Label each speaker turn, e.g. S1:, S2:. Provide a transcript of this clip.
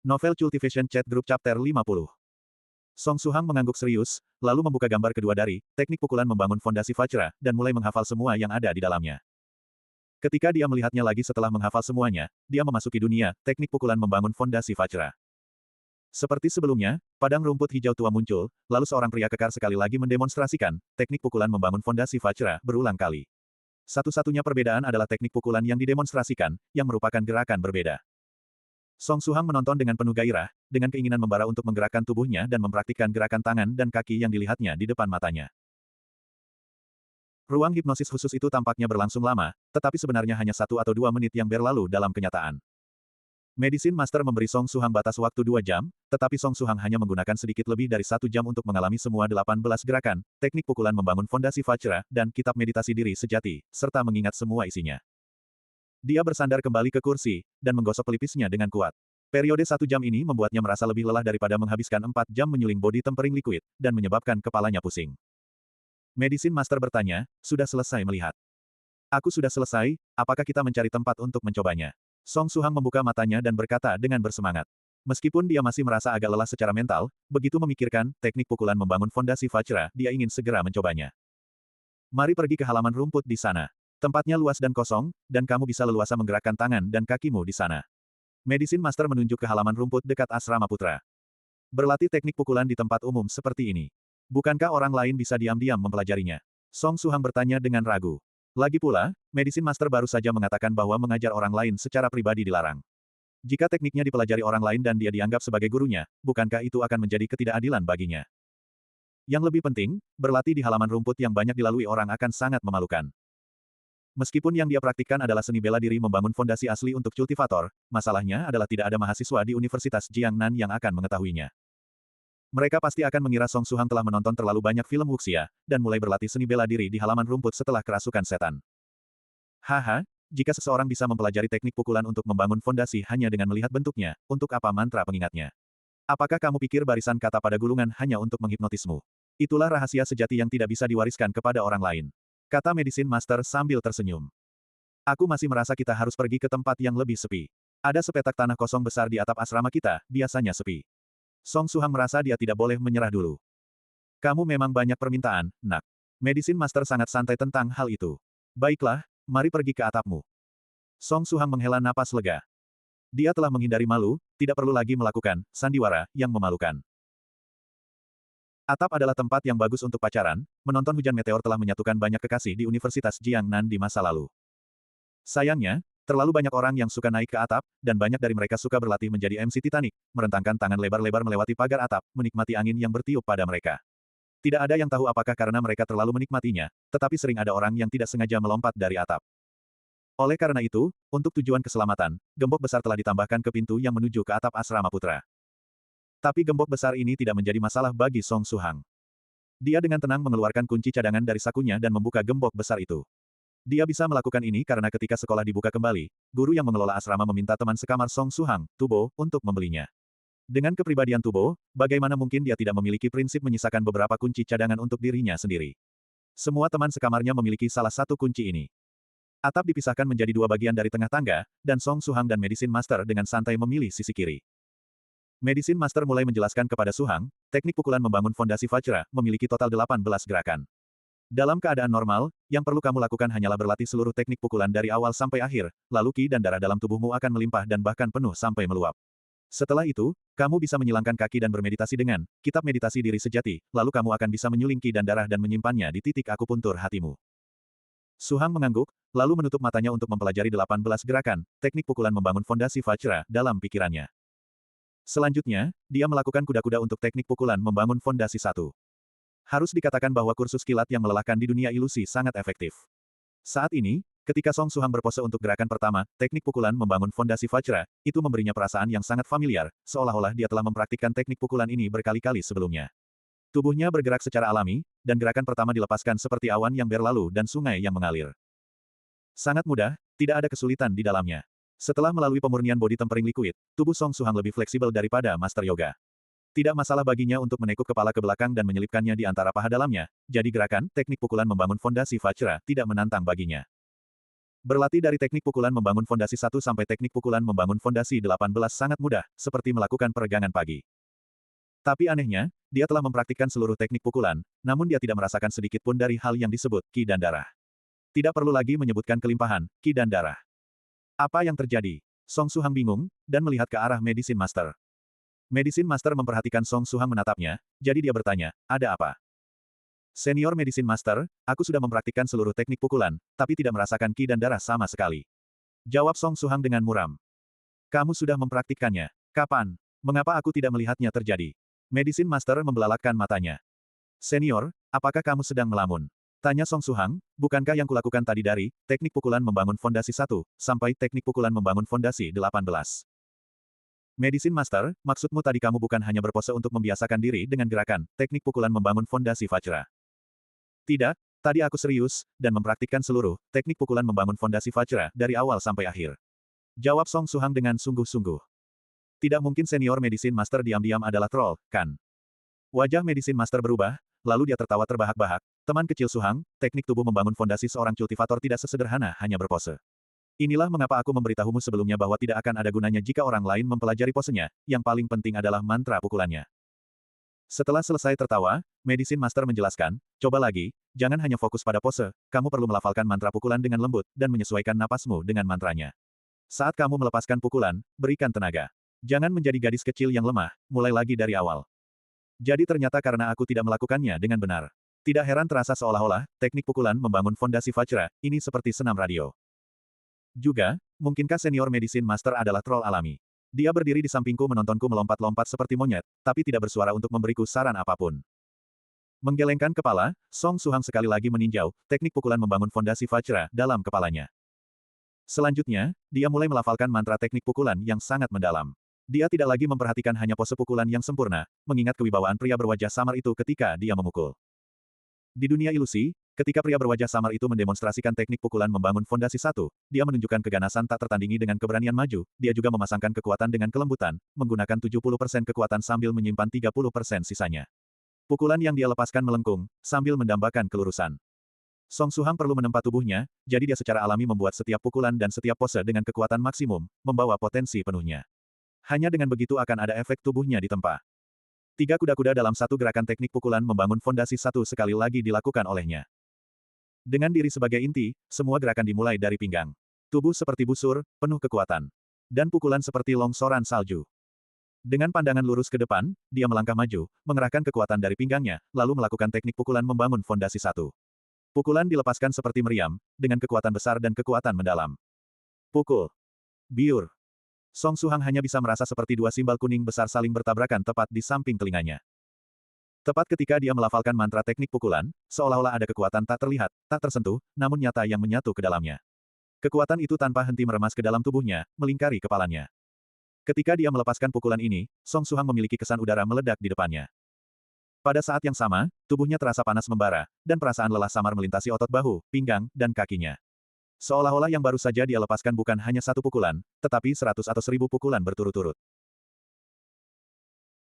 S1: Novel Cultivation Chat Group Chapter 50. Song Suhang mengangguk serius, lalu membuka gambar kedua dari teknik pukulan membangun fondasi Vajra, dan mulai menghafal semua yang ada di dalamnya. Ketika dia melihatnya lagi setelah menghafal semuanya, dia memasuki dunia teknik pukulan membangun fondasi Vajra. Seperti sebelumnya, padang rumput hijau tua muncul, lalu seorang pria kekar sekali lagi mendemonstrasikan teknik pukulan membangun fondasi Vajra berulang kali. Satu-satunya perbedaan adalah teknik pukulan yang didemonstrasikan, yang merupakan gerakan berbeda. Song Suhang menonton dengan penuh gairah, dengan keinginan membara untuk menggerakkan tubuhnya dan mempraktikkan gerakan tangan dan kaki yang dilihatnya di depan matanya. Ruang hipnosis khusus itu tampaknya berlangsung lama, tetapi sebenarnya hanya 1 atau 2 menit yang berlalu dalam kenyataan. Medicine Master memberi Song Suhang batas waktu 2 jam, tetapi Song Suhang hanya menggunakan sedikit lebih dari 1 jam untuk mengalami semua 18 gerakan, teknik pukulan membangun fondasi Vajra, dan kitab meditasi diri sejati, serta mengingat semua isinya. Dia bersandar kembali ke kursi, dan menggosok pelipisnya dengan kuat. Periode 1 jam ini membuatnya merasa lebih lelah daripada menghabiskan 4 jam menyuling body tempering liquid, dan menyebabkan kepalanya pusing. Medicine Master bertanya, sudah selesai melihat? Aku sudah selesai, apakah kita mencari tempat untuk mencobanya? Song Suhang membuka matanya dan berkata dengan bersemangat. Meskipun dia masih merasa agak lelah secara mental, begitu memikirkan teknik pukulan membangun fondasi Vajra, dia ingin segera mencobanya. Mari pergi ke halaman rumput di sana. Tempatnya luas dan kosong, dan kamu bisa leluasa menggerakkan tangan dan kakimu di sana. Medicine Master menunjuk ke halaman rumput dekat asrama putra. Berlatih teknik pukulan di tempat umum seperti ini. Bukankah orang lain bisa diam-diam mempelajarinya? Song Suhang bertanya dengan ragu. Lagi pula, Medicine Master baru saja mengatakan bahwa mengajar orang lain secara pribadi dilarang. Jika tekniknya dipelajari orang lain dan dia dianggap sebagai gurunya, bukankah itu akan menjadi ketidakadilan baginya? Yang lebih penting, berlatih di halaman rumput yang banyak dilalui orang akan sangat memalukan. Meskipun yang dia praktikkan adalah seni bela diri membangun fondasi asli untuk cultivator, masalahnya adalah tidak ada mahasiswa di Universitas Jiangnan yang akan mengetahuinya. Mereka pasti akan mengira Song Suhang telah menonton terlalu banyak film wuxia, dan mulai berlatih seni bela diri di halaman rumput setelah kerasukan setan. Haha, jika seseorang bisa mempelajari teknik pukulan untuk membangun fondasi hanya dengan melihat bentuknya, untuk apa mantra pengingatnya? Apakah kamu pikir barisan kata pada gulungan hanya untuk menghipnotismu? Itulah rahasia sejati yang tidak bisa diwariskan kepada orang lain. Kata Medicine Master sambil tersenyum. Aku masih merasa kita harus pergi ke tempat yang lebih sepi. Ada sepetak tanah kosong besar di atap asrama kita, biasanya sepi. Song Suhang merasa dia tidak boleh menyerah dulu. Kamu memang banyak permintaan, nak. Medicine Master sangat santai tentang hal itu. Baiklah, mari pergi ke atapmu. Song Suhang menghela napas lega. Dia telah menghindari malu, tidak perlu lagi melakukan sandiwara yang memalukan. Atap adalah tempat yang bagus untuk pacaran, menonton hujan meteor telah menyatukan banyak kekasih di Universitas Jiangnan di masa lalu. Sayangnya, terlalu banyak orang yang suka naik ke atap, dan banyak dari mereka suka berlatih menjadi MC Titanic, merentangkan tangan lebar-lebar melewati pagar atap, menikmati angin yang bertiup pada mereka. Tidak ada yang tahu apakah karena mereka terlalu menikmatinya, tetapi sering ada orang yang tidak sengaja melompat dari atap. Oleh karena itu, untuk tujuan keselamatan, gembok besar telah ditambahkan ke pintu yang menuju ke atap asrama putra. Tapi gembok besar ini tidak menjadi masalah bagi Song Suhang. Dia dengan tenang mengeluarkan kunci cadangan dari sakunya dan membuka gembok besar itu. Dia bisa melakukan ini karena ketika sekolah dibuka kembali, guru yang mengelola asrama meminta teman sekamar Song Suhang, Tubo, untuk membelinya. Dengan kepribadian Tubo, bagaimana mungkin dia tidak memiliki prinsip menyisakan beberapa kunci cadangan untuk dirinya sendiri? Semua teman sekamarnya memiliki salah satu kunci ini. Atap dipisahkan menjadi 2 bagian dari tengah tangga, dan Song Suhang dan Medicine Master dengan santai memilih sisi kiri. Medicine Master mulai menjelaskan kepada Suhang, teknik pukulan membangun fondasi Vajra memiliki total 18 gerakan. Dalam keadaan normal, yang perlu kamu lakukan hanyalah berlatih seluruh teknik pukulan dari awal sampai akhir, lalu ki dan darah dalam tubuhmu akan melimpah dan bahkan penuh sampai meluap. Setelah itu, kamu bisa menyilangkan kaki dan bermeditasi dengan kitab meditasi diri sejati, lalu kamu akan bisa menyuling ki dan darah dan menyimpannya di titik akupuntur hatimu. Suhang mengangguk, lalu menutup matanya untuk mempelajari 18 gerakan, teknik pukulan membangun fondasi Vajra dalam pikirannya. Selanjutnya, dia melakukan kuda-kuda untuk teknik pukulan membangun fondasi 1. Harus dikatakan bahwa kursus kilat yang melelahkan di dunia ilusi sangat efektif. Saat ini, ketika Song Suhang berpose untuk gerakan pertama, teknik pukulan membangun fondasi Vajra, itu memberinya perasaan yang sangat familiar, seolah-olah dia telah mempraktikkan teknik pukulan ini berkali-kali sebelumnya. Tubuhnya bergerak secara alami, dan gerakan pertama dilepaskan seperti awan yang berlalu dan sungai yang mengalir. Sangat mudah, tidak ada kesulitan di dalamnya. Setelah melalui pemurnian body tempering liquid, tubuh Song Suhang lebih fleksibel daripada Master Yoga. Tidak masalah baginya untuk menekuk kepala ke belakang dan menyelipkannya di antara paha dalamnya, jadi gerakan teknik pukulan membangun fondasi Vajra tidak menantang baginya. Berlatih dari teknik pukulan membangun fondasi 1 sampai teknik pukulan membangun fondasi 18 sangat mudah, seperti melakukan peregangan pagi. Tapi anehnya, dia telah mempraktikkan seluruh teknik pukulan, namun dia tidak merasakan sedikit pun dari hal yang disebut ki dan darah. Tidak perlu lagi menyebutkan kelimpahan, ki dan darah. Apa yang terjadi? Song Suhang bingung, dan melihat ke arah Medicine Master. Medicine Master memperhatikan Song Suhang menatapnya, jadi dia bertanya, ada apa? Senior Medicine Master, aku sudah mempraktikkan seluruh teknik pukulan, tapi tidak merasakan ki dan darah sama sekali. Jawab Song Suhang dengan muram. Kamu sudah mempraktikkannya. Kapan? Mengapa aku tidak melihatnya terjadi? Medicine Master membelalakkan matanya. Senior, apakah kamu sedang melamun? Tanya Song Suhang, bukankah yang kulakukan tadi dari teknik pukulan membangun fondasi 1 sampai teknik pukulan membangun fondasi 18? Medicine Master, maksudmu tadi kamu bukan hanya berpose untuk membiasakan diri dengan gerakan teknik pukulan membangun fondasi Vajra. Tidak, tadi aku serius, dan mempraktikkan seluruh teknik pukulan membangun fondasi Vajra dari awal sampai akhir. Jawab Song Suhang dengan sungguh-sungguh. Tidak mungkin senior Medicine Master diam-diam adalah troll, kan? Wajah Medicine Master berubah, lalu dia tertawa terbahak-bahak. Teman kecil Suhang, teknik tubuh membangun fondasi seorang cultivator tidak sesederhana hanya berpose. Inilah mengapa aku memberitahumu sebelumnya bahwa tidak akan ada gunanya jika orang lain mempelajari posenya, yang paling penting adalah mantra pukulannya. Setelah selesai tertawa, Medicine Master menjelaskan, coba lagi, jangan hanya fokus pada pose, kamu perlu melafalkan mantra pukulan dengan lembut, dan menyesuaikan napasmu dengan mantranya. Saat kamu melepaskan pukulan, berikan tenaga. Jangan menjadi gadis kecil yang lemah, mulai lagi dari awal. Jadi ternyata karena aku tidak melakukannya dengan benar. Tidak heran terasa seolah-olah, teknik pukulan membangun fondasi Vajra, ini seperti senam radio. Juga, mungkinkah senior Medicine Master adalah troll alami? Dia berdiri di sampingku menontonku melompat-lompat seperti monyet, tapi tidak bersuara untuk memberiku saran apapun. Menggelengkan kepala, Song Suhang sekali lagi meninjau, teknik pukulan membangun fondasi Vajra dalam kepalanya. Selanjutnya, dia mulai melafalkan mantra teknik pukulan yang sangat mendalam. Dia tidak lagi memperhatikan hanya pose pukulan yang sempurna, mengingat kewibawaan pria berwajah samar itu ketika dia memukul. Di dunia ilusi, ketika pria berwajah samar itu mendemonstrasikan teknik pukulan membangun fondasi 1, dia menunjukkan keganasan tak tertandingi dengan keberanian maju, dia juga memasangkan kekuatan dengan kelembutan, menggunakan 70% kekuatan sambil menyimpan 30% sisanya. Pukulan yang dia lepaskan melengkung, sambil mendambakan kelurusan. Song Suhang perlu menempa tubuhnya, jadi dia secara alami membuat setiap pukulan dan setiap pose dengan kekuatan maksimum, membawa potensi penuhnya. Hanya dengan begitu akan ada efek tubuhnya ditempa. 3 kuda-kuda dalam satu gerakan teknik pukulan membangun fondasi 1 sekali lagi dilakukan olehnya. Dengan diri sebagai inti, semua gerakan dimulai dari pinggang. Tubuh seperti busur, penuh kekuatan. Dan pukulan seperti longsoran salju. Dengan pandangan lurus ke depan, dia melangkah maju, mengerahkan kekuatan dari pinggangnya, lalu melakukan teknik pukulan membangun fondasi 1. Pukulan dilepaskan seperti meriam, dengan kekuatan besar dan kekuatan mendalam. Pukul. Biur. Song Suhang hanya bisa merasa seperti 2 simbal kuning besar saling bertabrakan tepat di samping telinganya. Tepat ketika dia melafalkan mantra teknik pukulan, seolah-olah ada kekuatan tak terlihat, tak tersentuh, namun nyata yang menyatu ke dalamnya. Kekuatan itu tanpa henti meremas ke dalam tubuhnya, melingkari kepalanya. Ketika dia melepaskan pukulan ini, Song Suhang memiliki kesan udara meledak di depannya. Pada saat yang sama, tubuhnya terasa panas membara, dan perasaan lelah samar melintasi otot bahu, pinggang, dan kakinya. Seolah-olah yang baru saja dia lepaskan bukan hanya 1 pukulan, tetapi 100 atau 1000 pukulan berturut-turut.